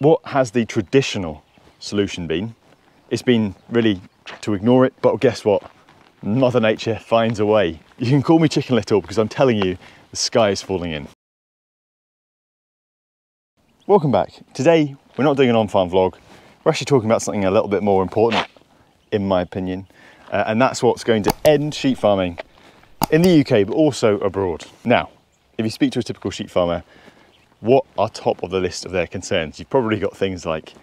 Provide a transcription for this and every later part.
What has the traditional solution been? It's been really to ignore it, but guess what? Mother Nature finds a way. You can call me Chicken Little because I'm telling you, the sky is falling in. Welcome back. Today, we're not doing an on-farm vlog. We're actually talking about something a little bit more important, in my opinion, and that's what's going to end sheep farming in the UK, but also abroad. Now, if you speak to a typical sheep farmer, what are top of the list of their concerns? You've probably got things like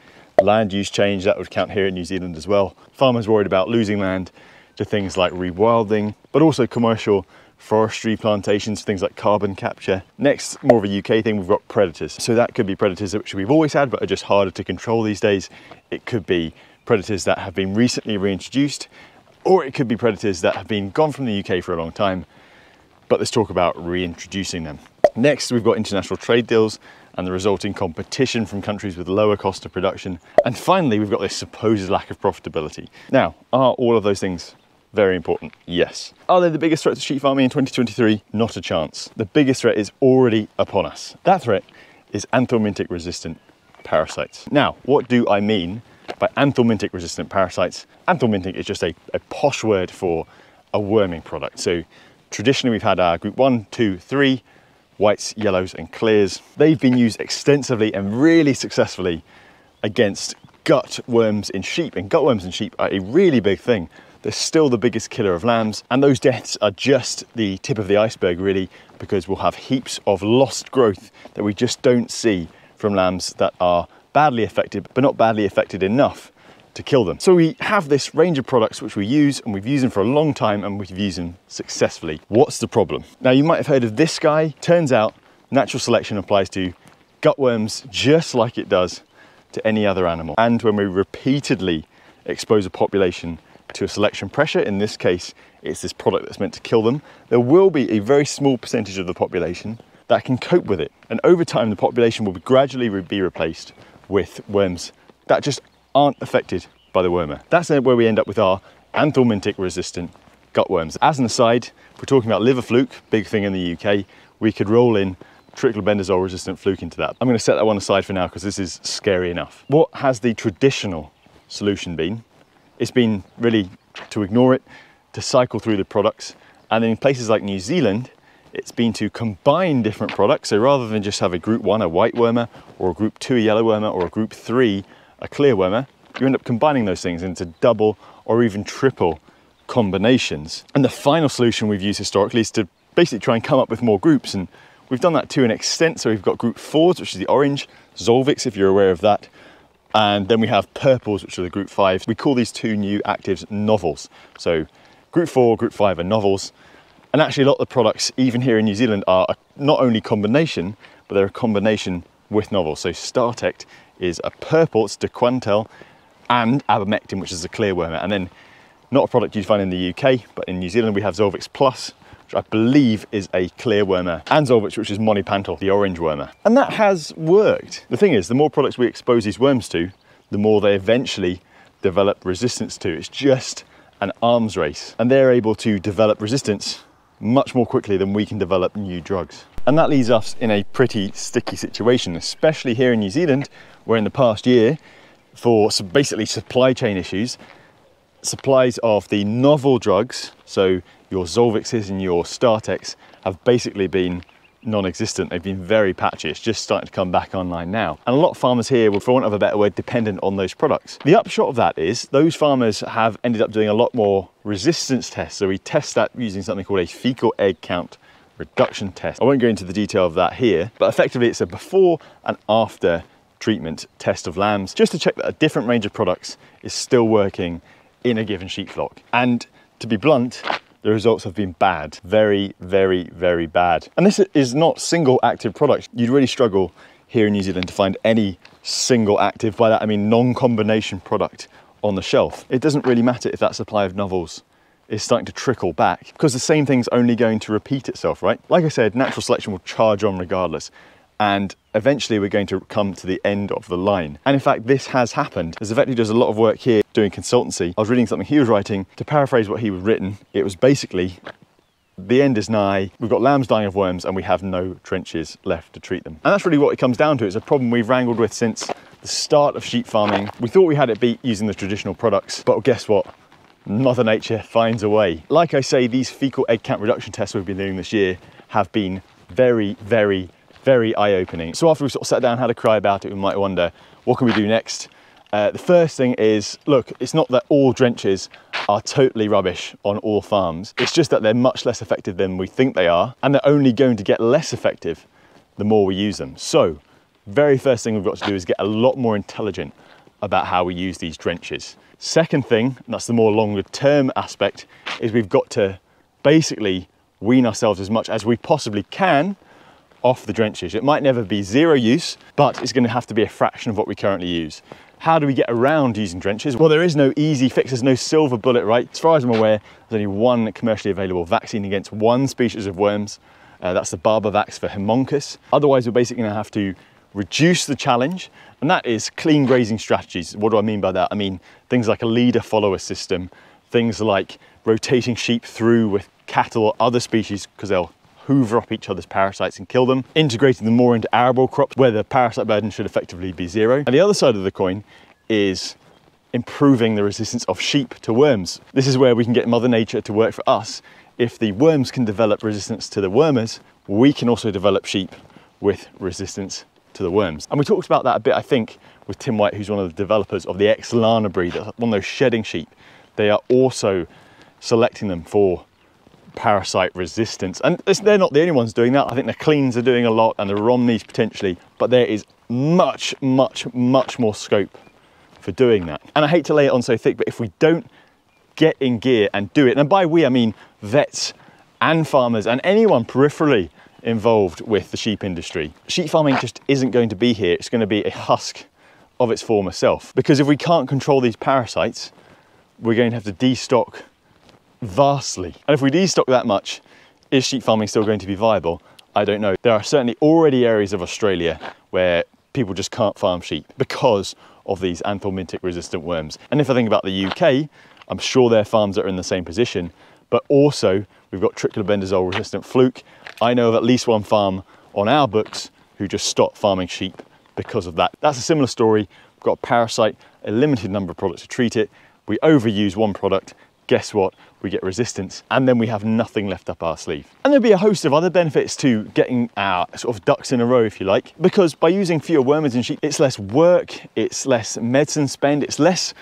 land use change, that would count here in New Zealand as well. Farmers worried about losing land to things like rewilding, but also commercial forestry plantations, things like carbon capture. Next, more of a UK thing, we've got predators. So that could be predators which we've always had, but are just harder to control these days. It could be predators that have been recently reintroduced, or it could be predators that have been gone from the UK for a long time, but let's talk about reintroducing them. Next, we've got international trade deals and the resulting competition from countries with lower cost of production. And finally, we've got this supposed lack of profitability. Now, are all of those things very important? Yes. Are they the biggest threat to sheep farming in 2023? Not a chance. The biggest threat is already upon us. That threat is Anthelmintic resistant parasites. Now, what do I mean by Anthelmintic resistant parasites? Anthelmintic is just a posh word for a worming product. So traditionally we've had our group 1, 2, 3, whites, yellows and clears. They've been used extensively and really successfully against gut worms in sheep, and gut worms in sheep are a really big thing. They're still the biggest killer of lambs, and those deaths are just the tip of the iceberg really, because we'll have heaps of lost growth that we just don't see from lambs that are badly affected, but not badly affected enough to kill them. So we have this range of products which we use, and we've used them for a long time and we've used them successfully. What's the problem? Now, you might have heard of this guy. Turns out natural selection applies to gutworms just like it does to any other animal. And when we repeatedly expose a population to a selection pressure, in this case it's this product that's meant to kill them, there will be a very small percentage of the population that can cope with it, and over time the population will gradually be replaced with worms that just aren't affected by the wormer. That's where we end up with our Anthelmintic resistant gutworms. As an aside, if we're talking about liver fluke, big thing in the UK, we could roll in triclobendazole resistant fluke into that. I'm going to set that one aside for now because this is scary enough. What has the traditional solution been? It's been really to ignore it, to cycle through the products, and then in places like New Zealand, it's been to combine different products. So rather than just have a group 1, a white wormer, or a group 2, a yellow wormer, or a group 3, a clear wormer, you end up combining those things into double or even triple combinations. And the final solution we've used historically is to basically try and come up with more groups, and we've done that to an extent. So we've got group 4s, which is the orange, Zolvix, if you're aware of that, and then we have purples, which are the group 5s. We call these two new actives novels. So group 4, group 5 are novels. And actually a lot of the products, even here in New Zealand, are not only combination, but they're a combination with novels. So Startect is a purple, it's Dequantel, and Abamectin, which is a clear wormer. And then not a product you'd find in the UK, but in New Zealand we have Zolvix Plus, which I believe is a clear wormer, and Zolvix, which is Monipantal, the orange wormer. And that has worked. The thing is, the more products we expose these worms to, the more they eventually develop resistance to. It's just an arms race. And they're able to develop resistance much more quickly than we can develop new drugs. And that leaves us in a pretty sticky situation, especially here in New Zealand, where in the past year, for basically supply chain issues, supplies of the novel drugs, so your Zolvixes and your Startex, have basically been non-existent. They've been very patchy. It's just starting to come back online now. And a lot of farmers here will, for want of a better word, dependent on those products. The upshot of that is those farmers have ended up doing a lot more resistance tests. So we test that using something called a fecal egg count reduction test. I won't go into the detail of that here, but effectively it's a before and after treatment test of lambs, just to check that a different range of products is still working in a given sheep flock. And to be blunt, the results have been bad. Very, very, very bad. And this is not single active products. You'd really struggle here in New Zealand to find any single active, by that I mean non-combination product on the shelf. It doesn't really matter if that supply of novels is starting to trickle back, because the same thing's only going to repeat itself, right? Like I said, natural selection will charge on regardless. And eventually we're going to come to the end of the line. And in fact, this has happened. As Vector does a lot of work here doing consultancy. I was reading something he was writing. To paraphrase what he was written, it was basically, the end is nigh, we've got lambs dying of worms and we have no trenches left to treat them. And that's really what it comes down to. It's a problem we've wrangled with since the start of sheep farming. We thought we had it beat using the traditional products, but guess what? Mother Nature finds a way. Like I say, these fecal egg count reduction tests we've been doing this year have been very, very, very eye-opening. So after we sort of sat down and had a cry about it, we might wonder, what can we do next? The first thing is, look, it's not that all drenches are totally rubbish on all farms. It's just that they're much less effective than we think they are, and they're only going to get less effective the more we use them. So, very first thing we've got to do is get a lot more intelligent about how we use these drenches. Second thing, and that's the more longer term aspect, is we've got to basically wean ourselves as much as we possibly can off the drenches. It might never be zero use, but it's going to have to be a fraction of what we currently use. How do we get around using drenches? Well, there is no easy fix, there's no silver bullet, right? As far as I'm aware, there's only one commercially available vaccine against one species of worms. That's the Barbavax for Haemonchus. Otherwise, we're basically going to have to reduce the challenge, and that is clean grazing strategies. What do I mean by that? I mean things like a leader-follower system, things like rotating sheep through with cattle or other species because they'll hoover up each other's parasites and kill them, integrating them more into arable crops where the parasite burden should effectively be zero. And the other side of the coin is improving the resistance of sheep to worms. This is where we can get Mother Nature to work for us. If the worms can develop resistance to the wormers, we can also develop sheep with resistance to the worms. And we talked about that a bit, I think, with Tim White, who's one of the developers of the ex-Lana breed, one of those shedding sheep. They are also selecting them for parasite resistance, and they're not the only ones doing that. I think the Cleans are doing a lot, and the Romneys potentially, but there is much more scope for doing that. And I hate to lay it on so thick, but if we don't get in gear and do it, and by we I mean vets and farmers and anyone peripherally involved with the sheep industry, sheep farming just isn't going to be here. It's going to be a husk of its former self, because if we can't control these parasites, we're going to have to destock vastly. And if we destock that much, is sheep farming still going to be viable? I don't know. There are certainly already areas of Australia where people just can't farm sheep because of these Anthelmintic resistant worms. And if I think about the UK, I'm sure their farms are in the same position, but also we've got triclobendazole resistant fluke. I know of at least one farm on our books who just stopped farming sheep because of that. That's a similar story. We've got a parasite, a limited number of products to treat it. We overuse one product, guess what? We get resistance, and then we have nothing left up our sleeve. And there'll be a host of other benefits to getting our sort of ducks in a row, if you like, because by using fewer wormers in sheep, it's less work, it's less medicine spend, it's less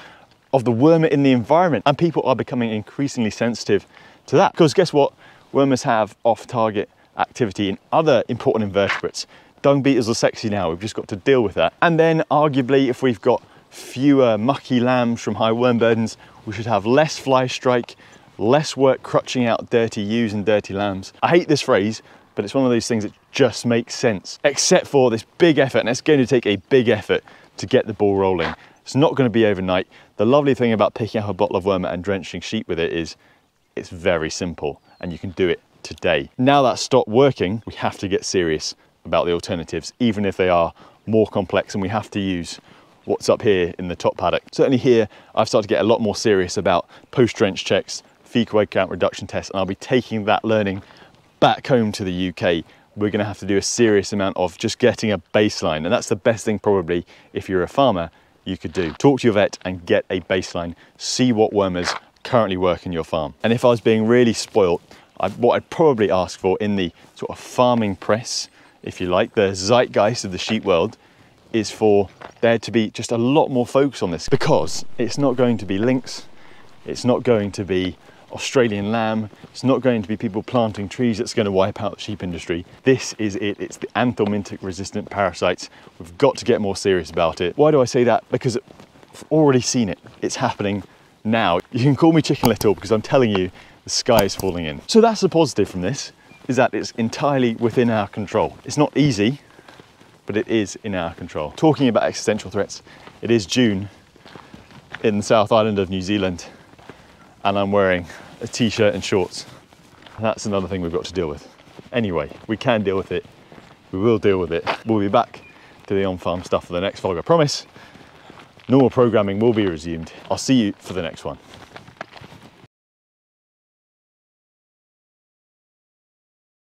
of the wormer in the environment, and people are becoming increasingly sensitive to that. Because guess what? Wormers have off-target activity in other important invertebrates. Dung beetles are sexy now, we've just got to deal with that. And then arguably, if we've got fewer mucky lambs from high worm burdens, we should have less fly strike, less work crutching out dirty ewes and dirty lambs. I hate this phrase, but it's one of those things that just makes sense, except for this big effort, and it's going to take a big effort to get the ball rolling. It's not going to be overnight. The lovely thing about picking up a bottle of wormer and drenching sheep with it is it's very simple, and you can do it today. Now that's stopped working, we have to get serious about the alternatives, even if they are more complex, and we have to use what's up here in the top paddock. Certainly here, I've started to get a lot more serious about post-drench checks, fecal egg count reduction tests, and I'll be taking that learning back home to the UK. We're going to have to do a serious amount of just getting a baseline, and that's the best thing probably if you're a farmer you could do. Talk to your vet and get a baseline, see what wormers currently work in your farm. And if I was being really spoilt, what I'd probably ask for in the sort of farming press, if you like, the zeitgeist of the sheep world, is for there to be just a lot more focus on this, because it's not going to be lynx, it's not going to be Australian lamb, it's not going to be people planting trees that's going to wipe out the sheep industry. This is it, it's the Anthelmintic resistant parasites. We've got to get more serious about it. Why do I say that? Because I've already seen it, it's happening now. You can call me Chicken Little because I'm telling you the sky is falling in. So that's the positive from this, is that it's entirely within our control. It's not easy, but it is in our control. Talking about existential threats, it is June in the South Island of New Zealand, and I'm wearing a t-shirt and shorts. That's another thing we've got to deal with. Anyway, we can deal with it. We will deal with it. We'll be back to the on-farm stuff for the next vlog, I promise. Normal programming will be resumed. I'll see you for the next one.